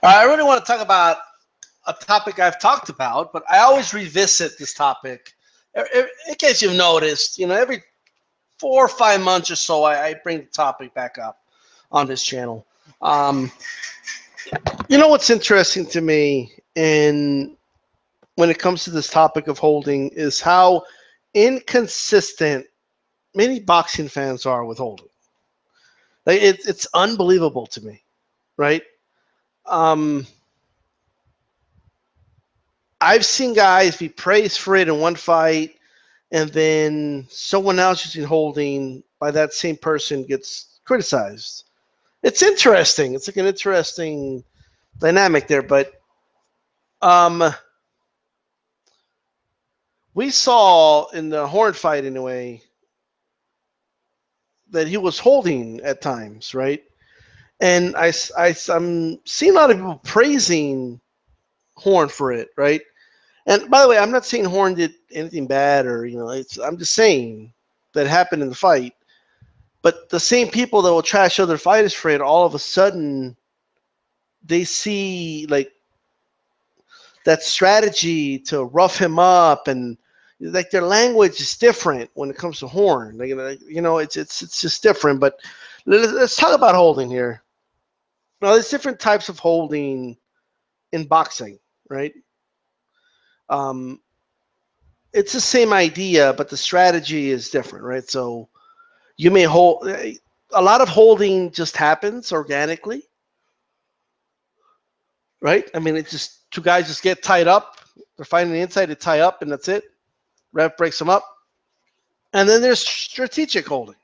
I really want to talk about a topic I've talked about, but I always revisit this topic. In case you've noticed, every 4 or 5 months or so, I bring the topic back up on this channel. Um, what's interesting to me in when it comes to this topic of holding is how inconsistent many boxing fans are with holding. Like it's unbelievable to me, right? Um, I've seen guys be praised for it in one fight, and then someone else using holding by that same person gets criticized. It's interesting. It's like an interesting dynamic there, but um, we saw in the Horn fight anyway that he was holding at times, right? And I'm seeing a lot of people praising Horn for it, right? And by the way, I'm not saying Horn did anything bad or I'm just saying that happened in the fight. But the same people that will trash other fighters for it, all of a sudden they see like that strategy to rough him up, and like their language is different when it comes to Horn. Like, it's just different. But let's talk about holding here. Now, there's different types of holding in boxing, right? Um, it's the same idea, but the strategy is different, right? So you may hold. A lot of holding just happens organically, right? I mean, it's just two guys just get tied up. They're fighting the inside, they tie up, and that's it. Ref breaks them up. And then there's strategic holding,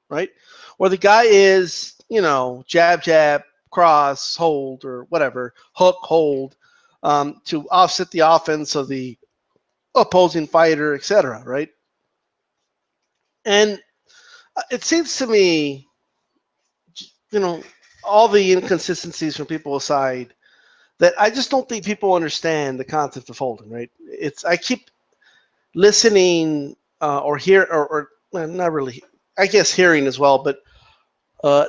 right? Where the guy is, jab, jab, cross, hold, or whatever, hook, hold, to offset the offense of the opposing fighter, etc., right? And it seems to me, you know, all the inconsistencies from people aside, that I just don't think people understand the concept of holding, right? I keep listening or hear or well, not really, I guess hearing as well, but uh,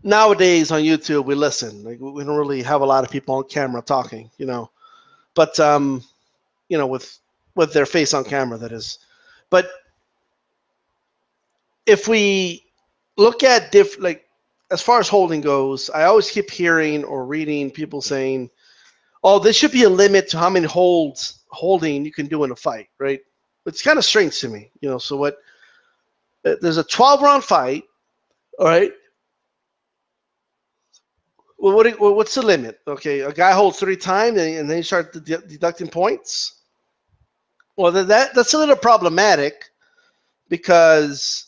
nowadays on YouTube we listen. Like we don't really have a lot of people on camera talking, but with their face on camera, that is. But if we look at like as far as holding goes, I always keep hearing or reading people saying, "Oh, there should be a limit to how many holding you can do in a fight," right? It's kind of strange to me, So what? There's a 12-round fight, all right. Well, what's the limit? Okay, a guy holds 3 times, and then you start deducting points. Well, that's a little problematic because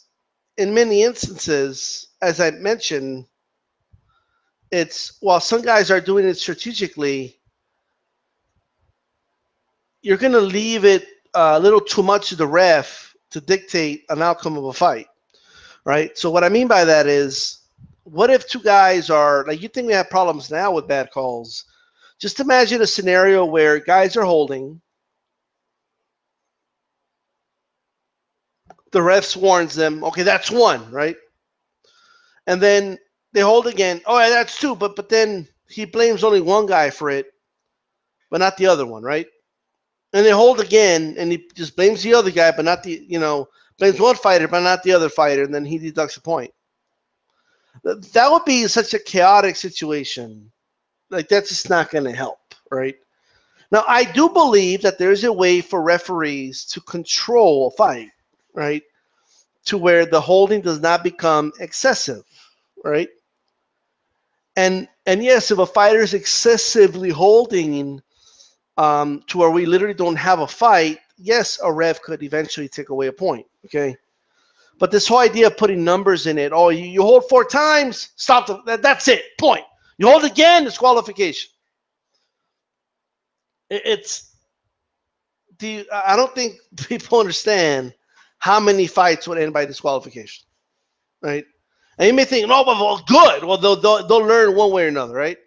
in many instances, as I mentioned, while some guys are doing it strategically, you're going to leave it a little too much to the ref to dictate an outcome of a fight, right? So what I mean by that is, what if two guys are, like, you think we have problems now with bad calls. Just imagine a scenario where guys are holding. The refs warns them, okay, that's one, right? And then they hold again. Oh, yeah, that's two, but then he blames only one guy for it, but not the other one, right? And they hold again, and he just blames the other guy, but not blames one fighter, but not the other fighter, and then he deducts a point. That would be such a chaotic situation. Like, that's just not going to help, right? Now, I do believe that there's a way for referees to control a fight, right? To where the holding does not become excessive, right? And yes, if a fighter is excessively holding to where we literally don't have a fight, yes, a ref could eventually take away a point, okay? But this whole idea of putting numbers in it, oh, you hold 4 times, stop, that's it, point. You hold again, disqualification. I don't think people understand how many fights would end by disqualification, right? And you may think, no, but well, good. Well, they'll learn one way or another, right?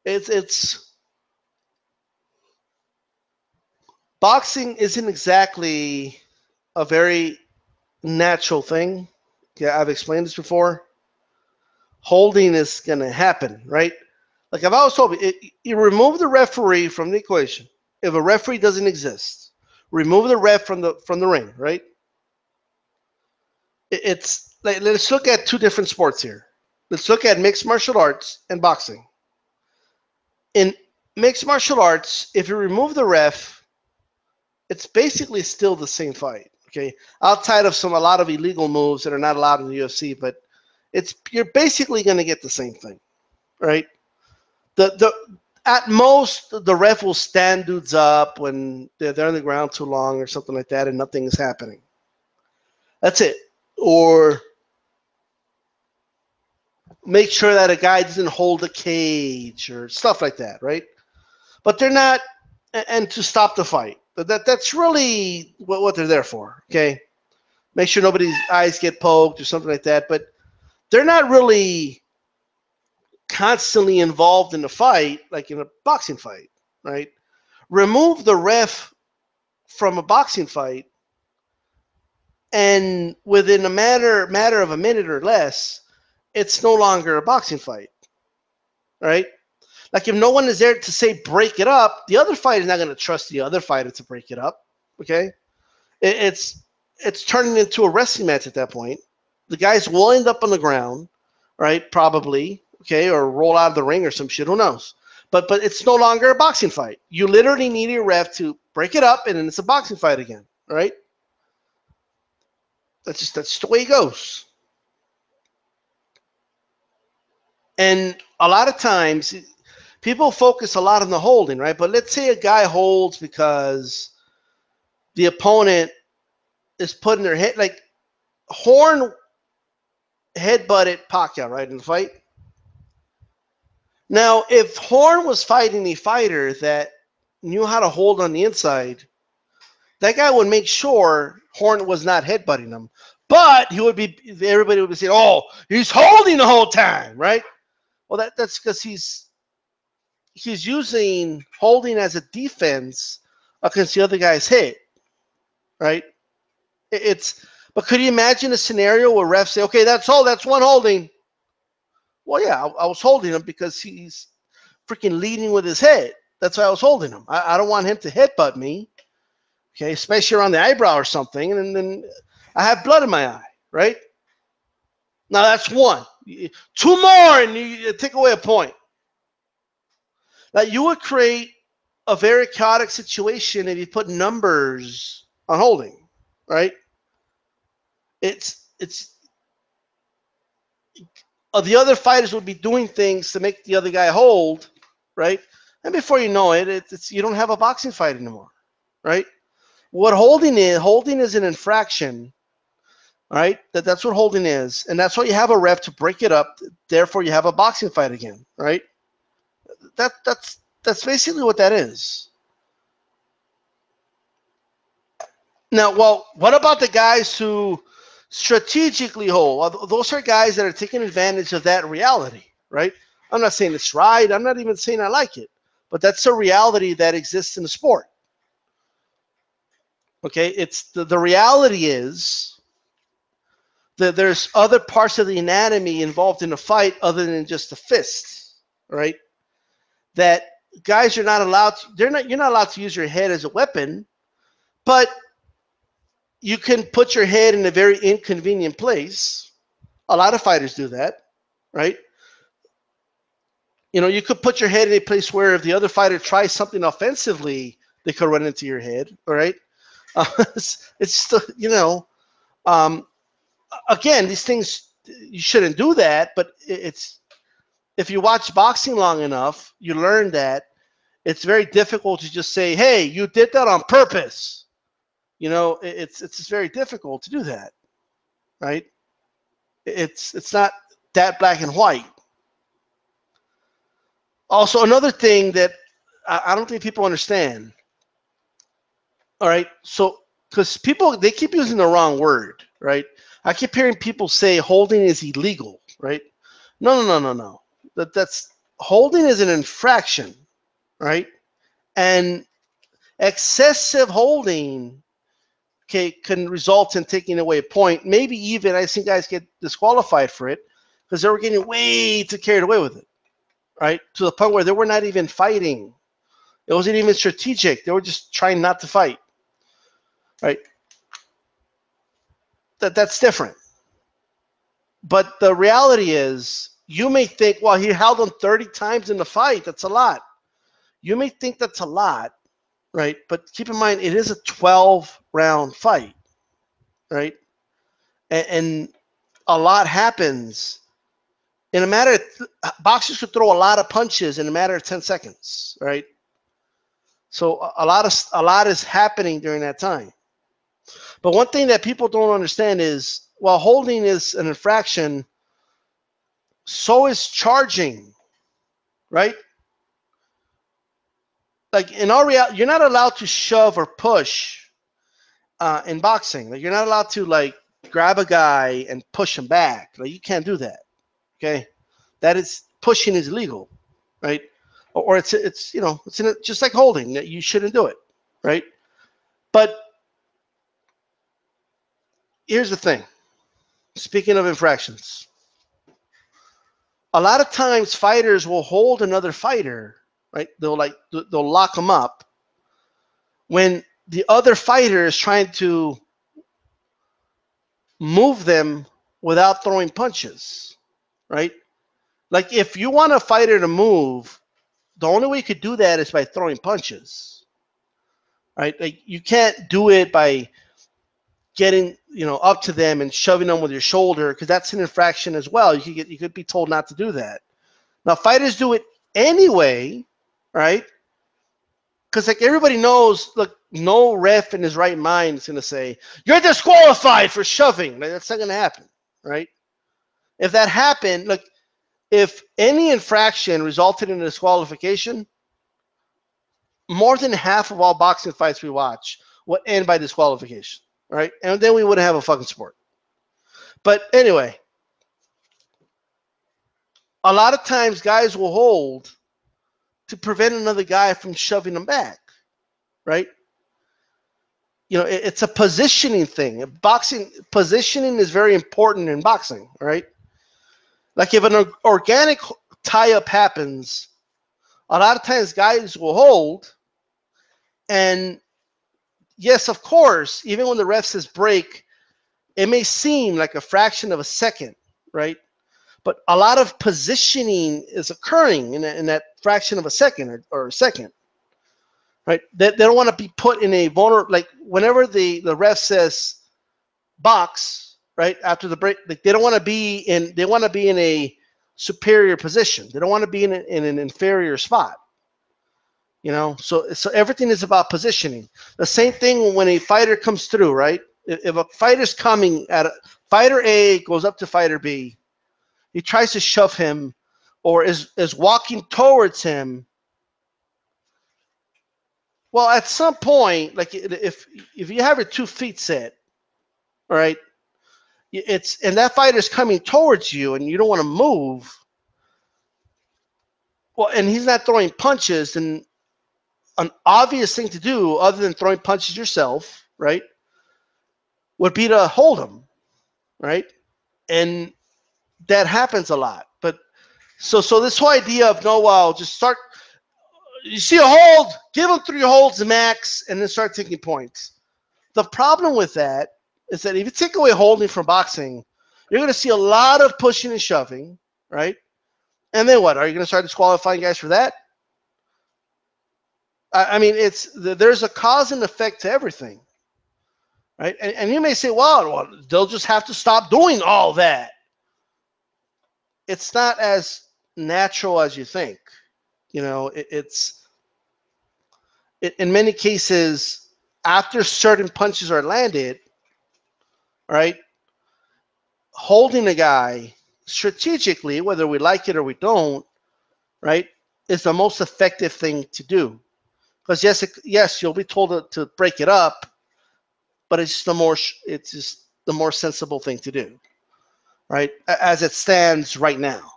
It's boxing isn't exactly a very natural thing. Yeah, I've explained this before. holding is going to happen, right? Like if I was told, you remove the referee from the equation. If a referee doesn't exist, remove the ref from the ring, right? It's like, let's look at two different sports here. Let's look at mixed martial arts and boxing. In mixed martial arts, if you remove the ref, it's basically still the same fight. Okay, outside of a lot of illegal moves that are not allowed in the UFC, but you're basically going to get the same thing, right? At most the ref will stand dudes up when they're on the ground too long or something like that, and nothing is happening. That's it. Or make sure that a guy doesn't hold a cage or stuff like that, right? But they're not, and to stop the fight. That's really what they're there for, okay? Make sure nobody's eyes get poked or something like that. But they're not really constantly involved in the fight like in a boxing fight, right? Remove the ref from a boxing fight, and within a matter of a minute or less, it's no longer a boxing fight, right? Like if no one is there to say break it up, the other fighter is not going to trust the other fighter to break it up, okay? It's turning into a wrestling match at that point. The guys will end up on the ground, right? Probably, okay, or roll out of the ring or some shit. Who knows? But it's no longer a boxing fight. You literally need a ref to break it up, and then it's a boxing fight again, right? That's the way it goes. And a lot of times, people focus a lot on the holding, right? But let's say a guy holds because the opponent is putting their head, like Horn headbutted Pacquiao, right, in the fight. Now, if Horn was fighting a fighter that knew how to hold on the inside, that guy would make sure Horn was not headbutting him. But everybody would be saying, oh, he's holding the whole time, right? Well, that's because he's using holding as a defense against the other guy's head, right? But could you imagine a scenario where refs say, okay, that's one holding? Well, yeah, I was holding him because he's freaking leading with his head. That's why I was holding him. I don't want him to headbutt me, okay, especially around the eyebrow or something, and then I have blood in my eye, right? Now that's one. Two more, and you take away a point. Now you would create a very chaotic situation if you put numbers on holding, right? The other fighters would be doing things to make the other guy hold, right? And before you know it, you don't have a boxing fight anymore, right? What holding is an infraction, right? That's what holding is, and that's why you have a ref to break it up. Therefore, you have a boxing fight again, right? That's basically what that is. Now, well, what about the guys who strategically hold? Well, those are guys that are taking advantage of that reality, right? I'm not saying it's right. I'm not even saying I like it, but that's a reality that exists in the sport. Okay, it's the reality is that there's other parts of the anatomy involved in a fight other than just the fist, right? That guys are not allowed to, you're not allowed to use your head as a weapon, but you can put your head in a very inconvenient place. A lot of fighters do that, right? You know, you could put your head in a place where if the other fighter tries something offensively, they could run into your head, all right? It's still, again, these things, you shouldn't do that, but if you watch boxing long enough, you learn that it's very difficult to just say, hey, you did that on purpose. You know, it's very difficult to do that, right? It's not that black and white. Also, another thing that I don't think people understand, all right, so because they keep using the wrong word, right? I keep hearing people say holding is illegal, right? No. That's holding is an infraction, right? And excessive holding can result in taking away a point. Maybe even I've seen guys get disqualified for it because they were getting way too carried away with it, right? To the point where they were not even fighting. It wasn't even strategic. They were just trying not to fight, right? That's different. But the reality is, you may think, well, he held him 30 times in the fight. That's a lot. You may think that's a lot, right? But keep in mind, it is a 12-round fight, right? And a lot happens in a matter of, boxers could throw a lot of punches in a matter of 10 seconds, right? So a lot is happening during that time. But one thing that people don't understand is, while holding is an infraction, so is charging, right? Like in our reality, you're not allowed to shove or push in boxing. Like you're not allowed to like grab a guy and push him back. Like you can't do that. Okay, that is pushing is illegal, right? Or it's just like holding, that you shouldn't do it, right? But here's the thing. Speaking of infractions, a lot of times fighters will hold another fighter, right? They'll lock them up when the other fighter is trying to move them without throwing punches, right? Like if you want a fighter to move, the only way you could do that is by throwing punches, right? Like you can't do it by getting up to them and shoving them with your shoulder, because that's an infraction as well. You could be told not to do that. Now fighters do it anyway, right? Because like everybody knows, look, no ref in his right mind is going to say you're disqualified for shoving. Like, that's not going to happen, right? If that happened, look, if any infraction resulted in a disqualification, more than half of all boxing fights we watch would end by disqualification, right? And then we wouldn't have a fucking sport. But anyway, a lot of times guys will hold to prevent another guy from shoving them back, right? It's a positioning thing. Boxing positioning is very important in boxing, right? Like if an organic tie-up happens, a lot of times guys will hold, and yes, of course, even when the ref says break, it may seem like a fraction of a second, right? But a lot of positioning is occurring in that fraction of a second or a second, right? They don't want to be put in a vulnerable, like whenever the ref says box, right, after the break, like they want to be in a superior position. They don't want to be in an inferior spot. So everything is about positioning. The same thing when a fighter comes through, right? If a fighter's coming fighter A goes up to fighter B, he tries to shove him or is walking towards him. Well, at some point, like if you have your 2 feet set, all right, and that fighter's coming towards you and you don't want to move, well, and he's not throwing punches, then an obvious thing to do, other than throwing punches yourself, right, would be to hold him, right? And that happens a lot. But so this whole idea of just start, you see a hold, give him 3 holds max, and then start taking points. The problem with that is that if you take away holding from boxing, you're going to see a lot of pushing and shoving, right? And then what? Are you going to start disqualifying guys for that? I mean, there's a cause and effect to everything, right? And you may say, well, they'll just have to stop doing all that. It's not as natural as you think. It's in many cases, after certain punches are landed, right, holding a guy strategically, whether we like it or we don't, right, is the most effective thing to do. Because yes, you'll be told to break it up, but it's just the more sensible thing to do, right? As it stands right now.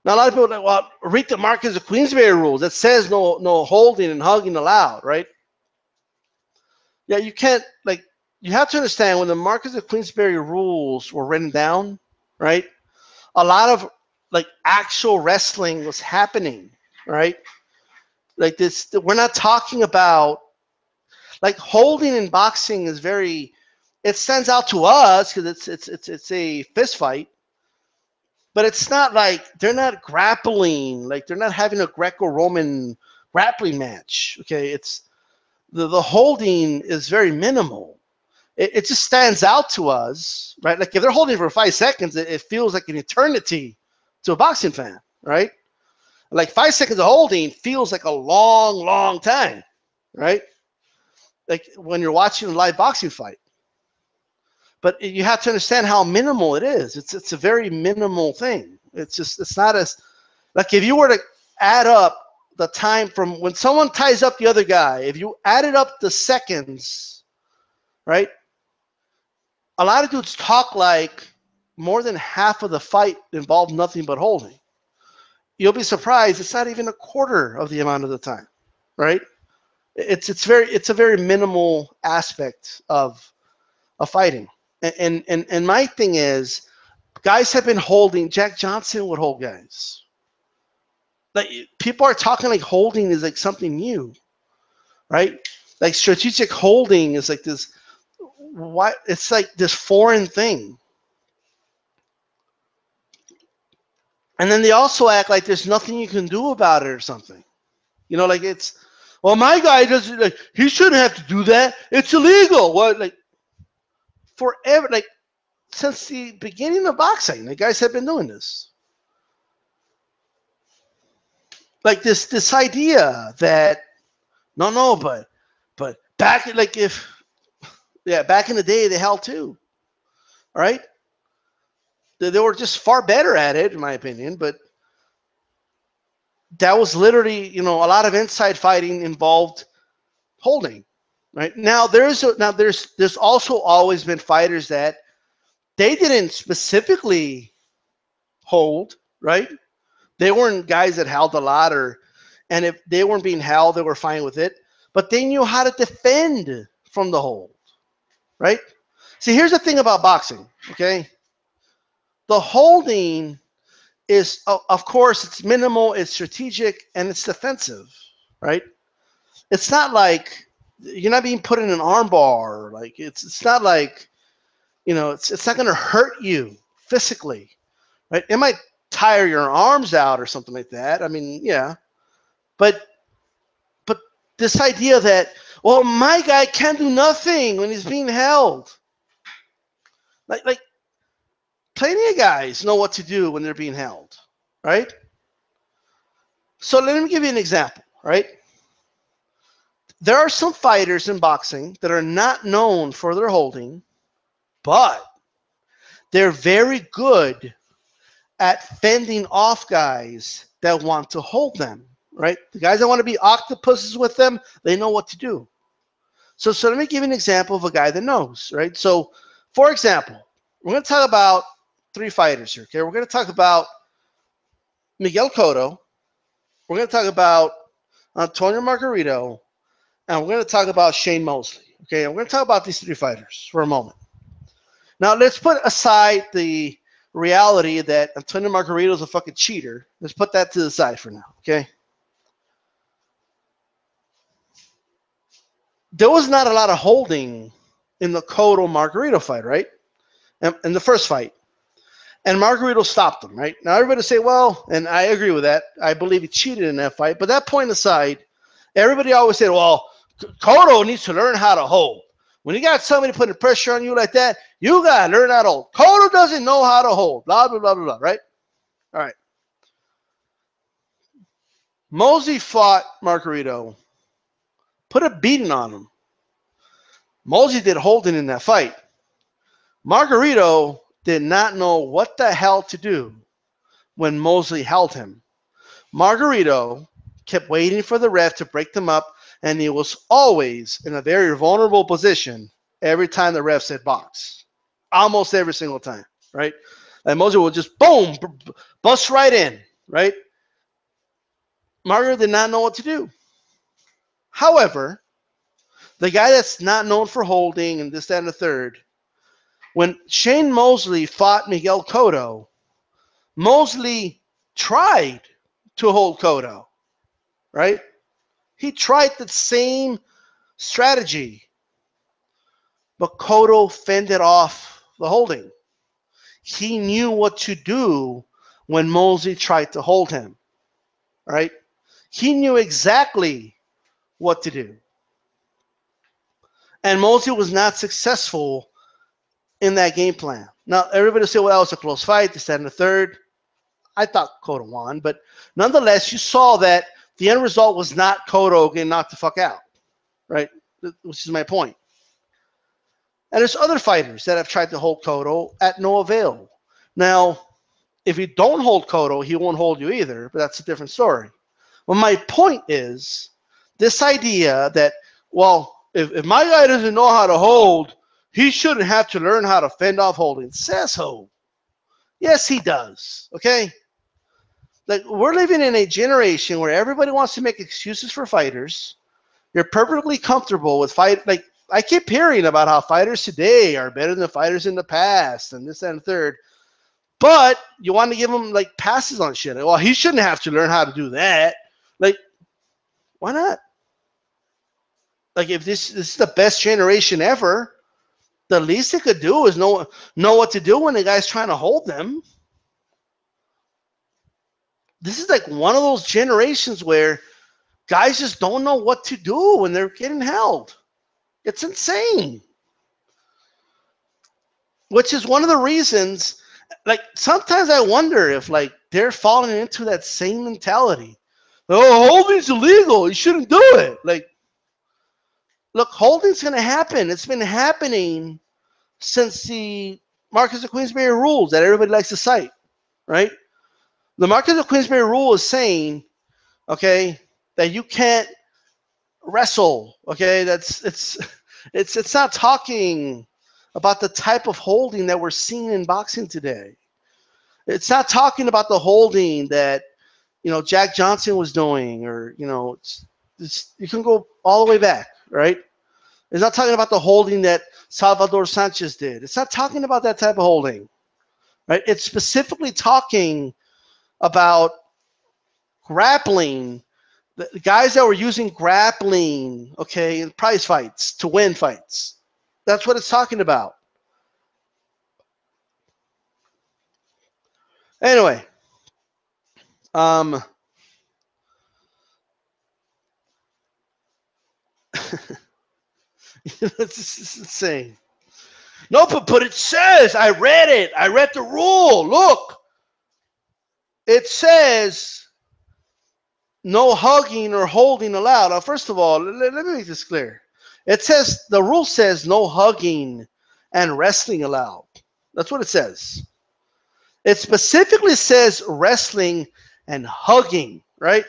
Now a lot of people are like, well, read the Marquis of Queensberry rules. It says no holding and hugging allowed, right? Yeah, you can't, like, you have to understand when the Marquis of Queensberry rules were written down, right? a lot of like actual wrestling was happening, right? Like this, we're not talking about like holding in boxing is very. It stands out to us because it's a fist fight, but it's not like they're not grappling. Like they're not having a Greco-Roman grappling match. Okay, it's the holding is very minimal. It just stands out to us, right? Like if they're holding for 5 seconds, it feels like an eternity to a boxing fan, right? Like 5 seconds of holding feels like a long, long time, right? Like when you're watching a live boxing fight. But you have to understand how minimal it is. It's a very minimal thing. It's not as like if you were to add up the time from when someone ties up the other guy, if you added up the seconds, right? A lot of dudes talk like more than half of the fight involved nothing but holding. You'll be surprised it's not even a quarter of the amount of the time, right? It's a very minimal aspect of fighting. And my thing is, guys have been holding. Jack Johnson would hold guys. Like people are talking like holding is like something new, right? Like strategic holding is like this. What it's like this foreign thing. And then they also act like there's nothing you can do about it or something. You know, like it's, well, my guy doesn't, like, he shouldn't have to do that. It's illegal. What, like, forever, like, since the beginning of boxing, the guys have been doing this. Like this idea that, no, but back, like back in the day, they held too, right? They were just far better at it, in my opinion, but that was literally, a lot of inside fighting involved holding, right? Now there's also always been fighters that they didn't specifically hold, right? They weren't guys that held a lot, and if they weren't being held, they were fine with it. But they knew how to defend from the hold, right? See, here's the thing about boxing, okay? The holding is, of course, it's minimal, it's strategic, and it's defensive, right? It's not like you're not being put in an armbar. Like it's not like, it's not going to hurt you physically, right? It might tire your arms out or something like that. I mean, yeah, but this idea that, well, my guy can't do nothing when he's being held, like plenty of guys know what to do when they're being held, right? So let me give you an example, right? There are some fighters in boxing that are not known for their holding, but they're very good at fending off guys that want to hold them, right? The guys that want to be octopuses with them, they know what to do. So let me give you an example of a guy that knows, right? So, for example, we're going to talk about 3 fighters here, okay? We're going to talk about Miguel Cotto. We're going to talk about Antonio Margarito. And we're going to talk about Shane Mosley, okay? And we're going to talk about these 3 fighters for a moment. Now, let's put aside the reality that Antonio Margarito is a fucking cheater. Let's put that to the side for now, okay? There was not a lot of holding in the Cotto-Margarito fight, right? In the first fight. And Margarito stopped him, right? Now, everybody say, well, and I agree with that. I believe he cheated in that fight. But that point aside, everybody always said, well, Cotto needs to learn how to hold. When you got somebody putting pressure on you like that, you got to learn how to hold. Cotto doesn't know how to hold. Blah, blah, blah, blah, blah, right? All right. Mosley fought Margarito, put a beating on him. Mosley did holding in that fight. Margarito did not know what the hell to do when Mosley held him. Margarito kept waiting for the ref to break them up, and he was always in a very vulnerable position every time the ref said box. Almost every single time, right? And Mosley would just, boom, bust right in, right? Margarito did not know what to do. However, the guy that's not known for holding and this, that, and the third, when Shane Mosley fought Miguel Cotto, Mosley tried to hold Cotto, right? He tried the same strategy, but Cotto fended off the holding. He knew what to do when Mosley tried to hold him, right? He knew exactly what to do. And Mosley was not successful in that game plan. Now, everybody will say, well, that was a close fight, this, that, and the third. I thought Cotto won, but nonetheless, you saw that the end result was not Cotto getting knocked the fuck out, right? Which is my point. And there's other fighters that have tried to hold Cotto at no avail. Now, if you don't hold Cotto, he won't hold you either, but that's a different story. Well, my point is this idea that, well, if my guy doesn't know how to hold, he shouldn't have to learn how to fend off holding. Says who? Yes, he does. Okay? Like, we're living in a generation where everybody wants to make excuses for fighters. You're perfectly comfortable with fight. Like, I keep hearing about how fighters today are better than fighters in the past and this, that, and the third. But you want to give them, like, passes on shit. Like, well, he shouldn't have to learn how to do that. Like, why not? Like, if this is the best generation ever, the least they could do is know what to do when the guy's trying to hold them. This is like one of those generations where guys just don't know what to do when they're getting held. It's insane. Which is one of the reasons, like, sometimes I wonder if, like, they're falling into that same mentality. Oh, holding's illegal. You shouldn't do it. Like, look, holding's going to happen. It's been happening since the Marquess of Queensberry rules that everybody likes to cite, right? The Marquess of Queensberry rule is saying, okay, that you can't wrestle. Okay, it's not talking about the type of holding that we're seeing in boxing today. It's not talking about the holding that, you know, Jack Johnson was doing, or, you know, it's you can go all the way back, right? It's not talking about the holding that Salvador Sanchez did. It's not talking about that type of holding, right? It's specifically talking about grappling, the guys that were using grappling, okay, in prize fights to win fights. That's what it's talking about. Anyway, it's insane. No, but it says, I read it. I read the rule. Look, it says no hugging or holding allowed. Now, first of all, let me make this clear. It says, the rule says no hugging and wrestling allowed. That's what it says. It specifically says wrestling and hugging, right?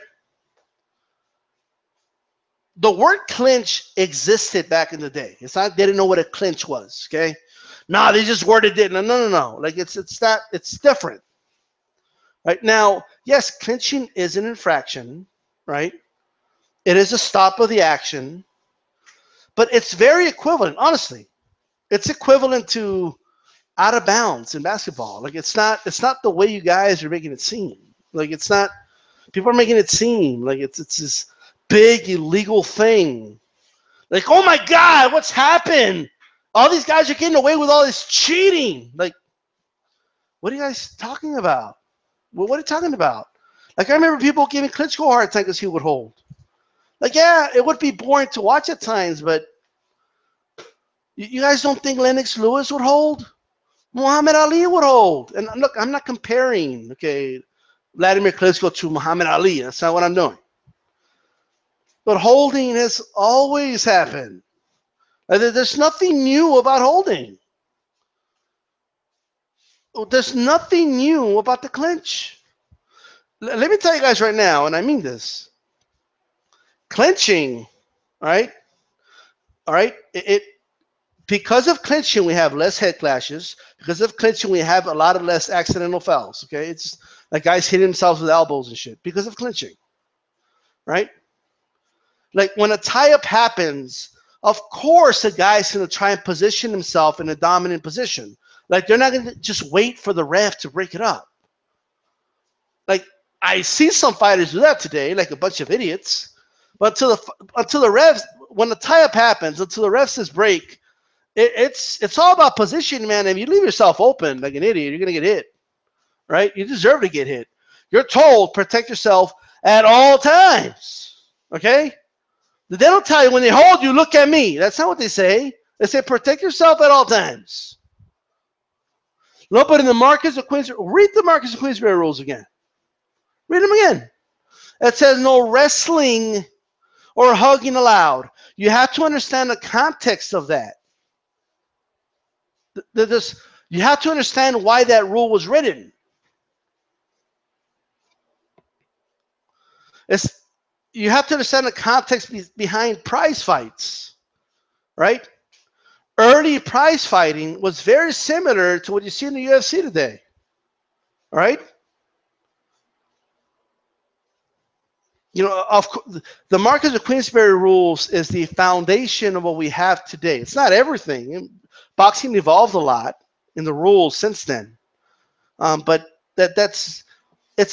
The word clinch existed back in the day. It's not they didn't know what a clinch was, okay? Nah, they just worded it. No. Like, it's different. Right? Now, yes, clinching is an infraction, right? It is a stop of the action, but it's very equivalent, honestly. It's equivalent to out of bounds in basketball. Like, it's not the way you guys are making it seem. Like, it's not, people are making it seem like it's this big illegal thing. Like, oh my God, what's happened? All these guys are getting away with all this cheating. Like, what are you guys talking about? Well, what are you talking about? Like, I remember people giving Klitschko a hard time because he would hold. Like, yeah, it would be boring to watch at times, but you guys don't think Lennox Lewis would hold? Muhammad Ali would hold. And look, I'm not comparing, okay, Vladimir Klitschko to Muhammad Ali. That's not what I'm doing. But holding has always happened. There's nothing new about holding. There's nothing new about the clinch. Let me tell you guys right now, and I mean this. Clinching, all right, because of clinching, we have less head clashes. Because of clinching, we have a lot of less accidental fouls, okay? It's like guys hitting themselves with elbows and shit because of clinching, right? Like, when a tie-up happens, of course the guy's going to try and position himself in a dominant position. Like, they're not going to just wait for the ref to break it up. Like, I see some fighters do that today, like a bunch of idiots. But until the refs, when the tie-up happens, until the ref says break, it's all about position, man. If you leave yourself open like an idiot, you're gonna get hit, right? You deserve to get hit. You're told protect yourself at all times. Okay? They don't tell you when they hold you, look at me. That's not what they say. They say protect yourself at all times. No, but in the Marcus of Queensberry, read the Marcus of Queensberry rules again. Read them again. It says no wrestling or hugging allowed. You have to understand the context of that. You have to understand why that rule was written. You have to understand the context behind prize fights, right? Early prize fighting was very similar to what you see in the UFC today, right? You know, the Marcus of Queensberry rules is the foundation of what we have today. It's not everything. Boxing evolved a lot in the rules since then, but it's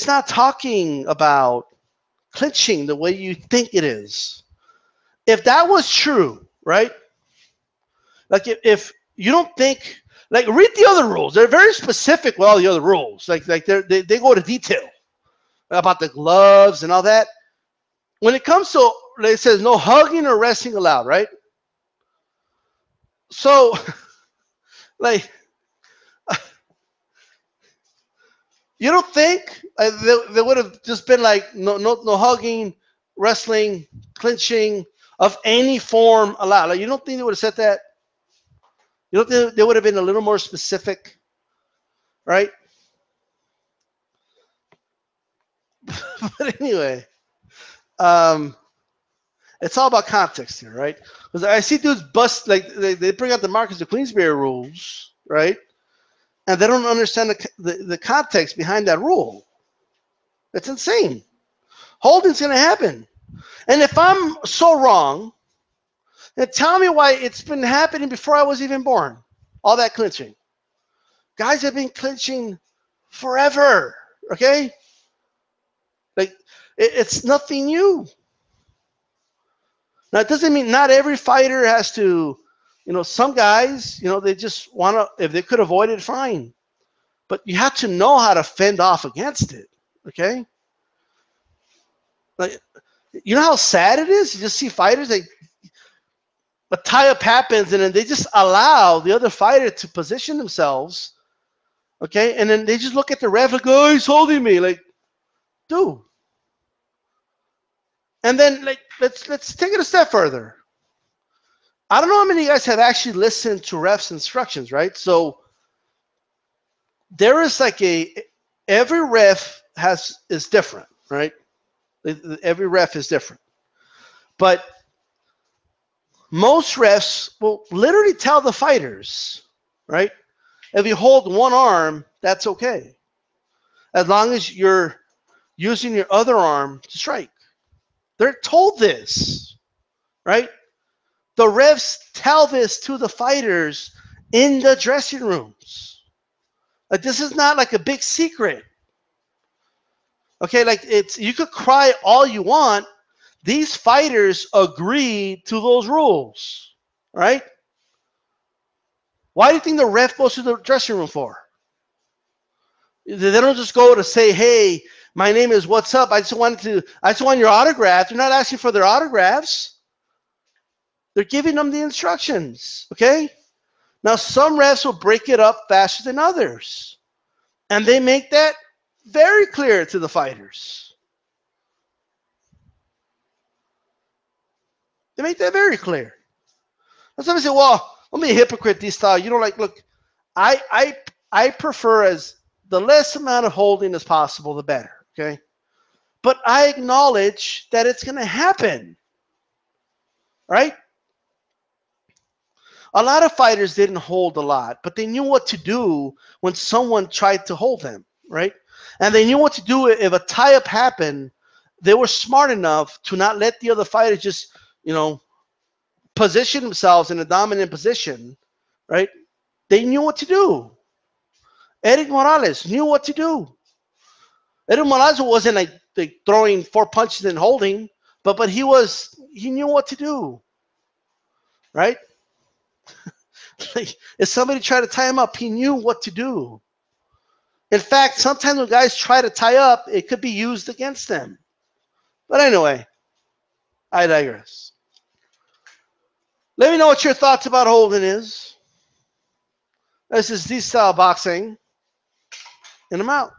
not talking about clinching the way you think it is. If that was true, right? Like if you don't think, like read the other rules. They're very specific with all the other rules. Like they go to detail about the gloves and all that. When it comes to, it says no hugging or wrestling allowed, right? So, like, you don't think they would have just been like no hugging, wrestling, clinching of any form allowed? Like, you don't think they would have said that? You don't think they would have been a little more specific, right? But anyway, it's all about context here, right? Because I see dudes bust, like they bring out the Marcus of Queensberry rules, right? And they don't understand the context behind that rule. It's insane. Holding's going to happen. And if I'm so wrong, then tell me why it's been happening before I was even born. All that clinching. Guys have been clinching forever, okay? Like, it's nothing new. Now, it doesn't mean not every fighter has to, you know, some guys, you know, they just want to, if they could avoid it, fine. But you have to know how to fend off against it, okay? Like, you know how sad it is? You just see fighters, like, a tie-up happens, and then they just allow the other fighter to position themselves, okay? And then they just look at the ref like, oh, he's holding me. Like, dude. And then, like, let's take it a step further. I don't know how many of you guys have actually listened to refs' instructions, right? So there is like every ref is different, right? Every ref is different. But most refs will literally tell the fighters, right? If you hold one arm, that's okay. As long as you're using your other arm to strike. They're told this, right? The refs tell this to the fighters in the dressing rooms. Like, this is not like a big secret. Okay, like you could cry all you want. These fighters agree to those rules, right? Why do you think the ref goes to the dressing room for? They don't just go to say, hey, my name is what's up. I just want your autograph. They're not asking for their autographs. They're giving them the instructions, okay? Now, some refs will break it up faster than others. And they make that very clear to the fighters. They make that very clear. And somebody say, well, don't be a hypocrite, DStyle. You don't like, look, I prefer as the less amount of holding as possible, the better, okay? But I acknowledge that it's going to happen, right? A lot of fighters didn't hold a lot, but they knew what to do when someone tried to hold them, right? And they knew what to do if a tie-up happened. They were smart enough to not let the other fighter just, you know, position themselves in a dominant position, right? They knew what to do. Eric Morales knew what to do. Edu Milazzo wasn't like throwing 4 punches and holding, but he knew what to do, right? Like, if somebody tried to tie him up, he knew what to do. In fact, sometimes when guys try to tie up, it could be used against them. But anyway, I digress. Let me know what your thoughts about Holden is. This is DStyleBoxing, and I'm out.